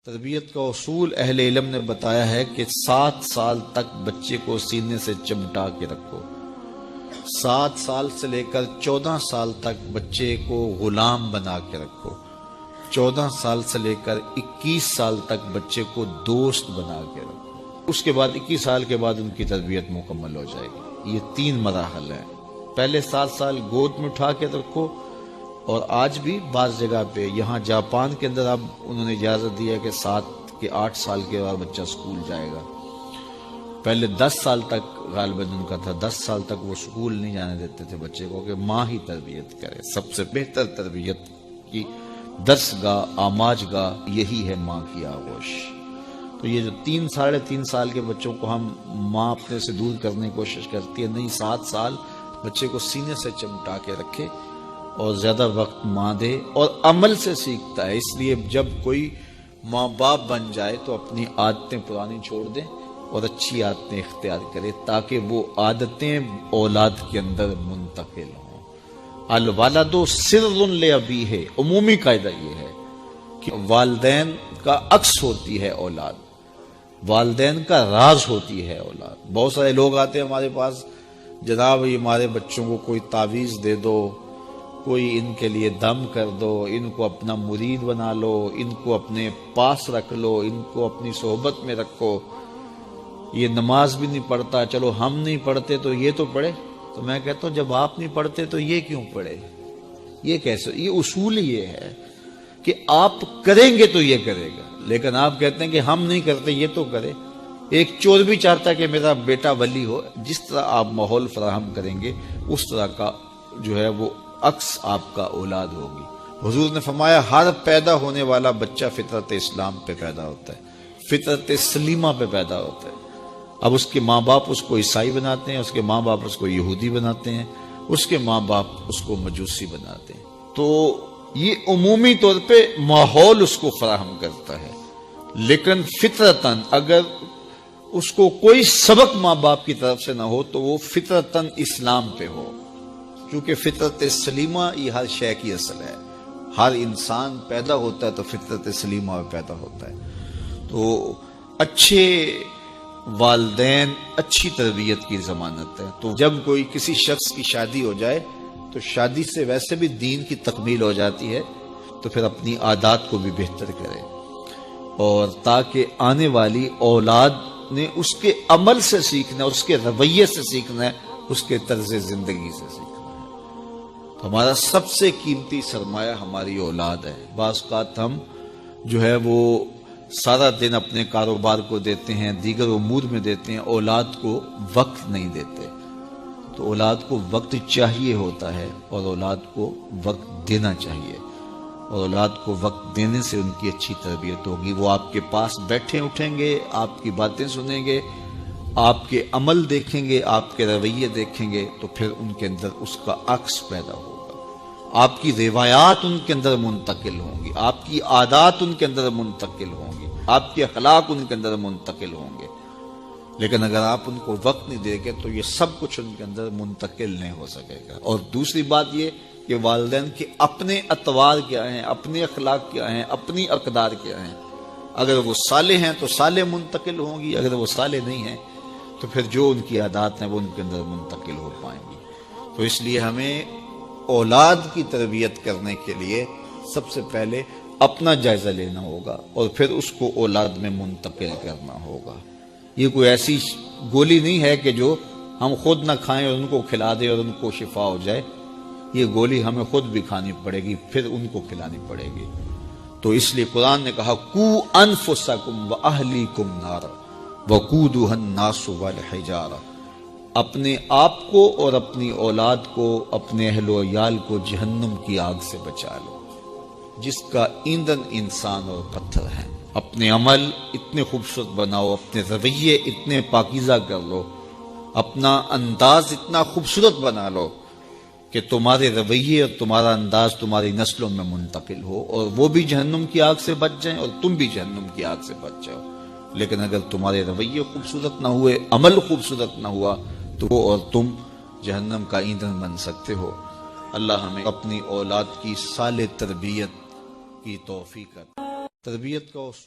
تربیت کا اصول اہل علم نے بتایا ہے کہ 7 سال تک بچے کو سینے سے چمٹا کے رکھو. 7 سال سے لے کر 14 سال تک بچے کو غلام بنا کے رکھو. 14 سال سے لے کر 21 سال تک بچے کو دوست بنا کے رکھو. اس کے بعد 21 سال کے بعد ان کی تربیت مکمل ہو جائے گی. یہ 3 مراحل ہیں. پہلے 7 سال گود میں اٹھا کے رکھو، اور آج بھی بعض جگہ پہ، یہاں جاپان کے اندر اب انہوں نے اجازت دی ہے کہ 7 کے 8 سال کے بعد بچہ سکول جائے گا. پہلے 10 سال تک غالباً ان کا تھا. 10 سال تک وہ سکول نہیں جانے دیتے تھے بچے کو، کہ ماں ہی تربیت کرے. سب سے بہتر تربیت کی درس گاہ، آماج گاہ یہی ہے ماں کی آغوش. تو یہ جو 3 ساڑھے 3 سال کے بچوں کو ہم ماں اپنے سے دور کرنے کی کوشش کرتی ہے، نہیں، 7 سال بچے کو سینے سے چمٹا کے رکھے اور زیادہ وقت ماں دے، اور عمل سے سیکھتا ہے. اس لیے جب کوئی ماں باپ بن جائے تو اپنی عادتیں پرانی چھوڑ دیں اور اچھی عادتیں اختیار کرے، تاکہ وہ عادتیں اولاد کے اندر منتقل ہوں. الوالد سر لابیہ، عمومی قاعدہ یہ ہے کہ والدین کا عکس ہوتی ہے اولاد، والدین کا راز ہوتی ہے اولاد. بہت سارے لوگ آتے ہیں ہمارے پاس، جناب یہ ہمارے بچوں کو کوئی تعویذ دے دو، کوئی ان کے لیے دم کر دو، ان کو اپنا مرید بنا لو، ان کو اپنے پاس رکھ لو، ان کو اپنی صحبت میں رکھو. یہ نماز بھی نہیں پڑھتا، چلو ہم نہیں پڑھتے تو یہ تو پڑھے. تو میں کہتا ہوں جب آپ نہیں پڑھتے تو یہ کیوں پڑھے؟ یہ کیسے؟ یہ اصول یہ ہے کہ آپ کریں گے تو یہ کرے گا، لیکن آپ کہتے ہیں کہ ہم نہیں کرتے یہ تو کرے. ایک چور بھی چاہتا ہے کہ میرا بیٹا ولی ہو. جس طرح آپ ماحول فراہم کریں گے اس طرح کا جو ہے وہ عکس آپ کا اولاد ہوگی. حضور نے فرمایا ہر پیدا ہونے والا بچہ فطرت اسلام پہ پیدا ہوتا ہے، فطرت سلیمہ پہ پیدا ہوتا ہے. اب اس کے ماں باپ اس کو عیسائی بناتے ہیں، اس کے ماں باپ اس کو یہودی بناتے ہیں، اس کے ماں باپ اس کو مجوسی بناتے ہیں. تو یہ عمومی طور پہ ماحول اس کو فراہم کرتا ہے، لیکن فطرتاً اگر اس کو کوئی سبق ماں باپ کی طرف سے نہ ہو تو وہ فطرتاً اسلام پہ ہو. کیونکہ فطرت سلیمہ یہ ہر شے کی اصل ہے. ہر انسان پیدا ہوتا ہے تو فطرت سلیمہ میں پیدا ہوتا ہے. تو اچھے والدین اچھی تربیت کی ضمانت ہے. تو جب کوئی کسی شخص کی شادی ہو جائے تو شادی سے ویسے بھی دین کی تکمیل ہو جاتی ہے، تو پھر اپنی عادات کو بھی بہتر کرے، اور تاکہ آنے والی اولاد نے اس کے عمل سے سیکھنا ہے، اس کے رویے سے سیکھنا ہے، اس کے طرز زندگی سے سیکھنا ہے. ہمارا سب سے قیمتی سرمایہ ہماری اولاد ہے. بعض اوقات ہم جو ہے وہ سارا دن اپنے کاروبار کو دیتے ہیں، دیگر امور میں دیتے ہیں، اولاد کو وقت نہیں دیتے. تو اولاد کو وقت چاہیے ہوتا ہے، اور اولاد کو وقت دینا چاہیے، اور اولاد کو وقت دینے سے ان کی اچھی تربیت ہوگی. وہ آپ کے پاس بیٹھے اٹھیں گے، آپ کی باتیں سنیں گے، آپ کے عمل دیکھیں گے، آپ کے رویے دیکھیں گے، تو پھر ان کے اندر اس کا عکس پیدا ہوگا. آپ کی روایات ان کے اندر منتقل ہوں گی، آپ کی عادات ان کے اندر منتقل ہوں گی، آپ کے اخلاق ان کے اندر منتقل ہوں گے. لیکن اگر آپ ان کو وقت نہیں دیں گے تو یہ سب کچھ ان کے اندر منتقل نہیں ہو سکے گا. اور دوسری بات یہ کہ والدین کے اپنے اطوار کیا ہیں، اپنے اخلاق کیا ہیں، اپنی اقدار کیا ہیں. اگر وہ صالح ہیں تو صالح منتقل ہوں گی، اگر وہ صالح نہیں ہیں تو پھر جو ان کی عادات ہیں وہ ان کے اندر منتقل ہو پائیں گی. تو اس لیے ہمیں اولاد کی تربیت کرنے کے لیے سب سے پہلے اپنا جائزہ لینا ہوگا، اور پھر اس کو اولاد میں منتقل کرنا ہوگا. یہ کوئی ایسی گولی نہیں ہے کہ جو ہم خود نہ کھائیں اور ان کو کھلا دیں اور ان کو شفا ہو جائے. یہ گولی ہمیں خود بھی کھانی پڑے گی، پھر ان کو کھلانی پڑے گی. تو اس لیے قرآن نے کہا قوا انفسکم واہلیکم نارا وقودھا الناس والحجارہ، اپنے آپ کو اور اپنی اولاد کو، اپنے اہل و عیال کو جہنم کی آگ سے بچا لو، جس کا ایندھن انسان اور پتھر ہے. اپنے عمل اتنے خوبصورت بناؤ، اپنے رویے اتنے پاکیزہ کر لو، اپنا انداز اتنا خوبصورت بنا لو کہ تمہارے رویے اور تمہارا انداز تمہاری نسلوں میں منتقل ہو، اور وہ بھی جہنم کی آگ سے بچ جائیں اور تم بھی جہنم کی آگ سے بچ جاؤ. لیکن اگر تمہارے رویے خوبصورت نہ ہوئے، عمل خوبصورت نہ ہوا، تو وہ اور تم جہنم کا ایندھن بن سکتے ہو. اللہ ہمیں اپنی اولاد کی صالح تربیت کی توفیق عطا. تربیت کا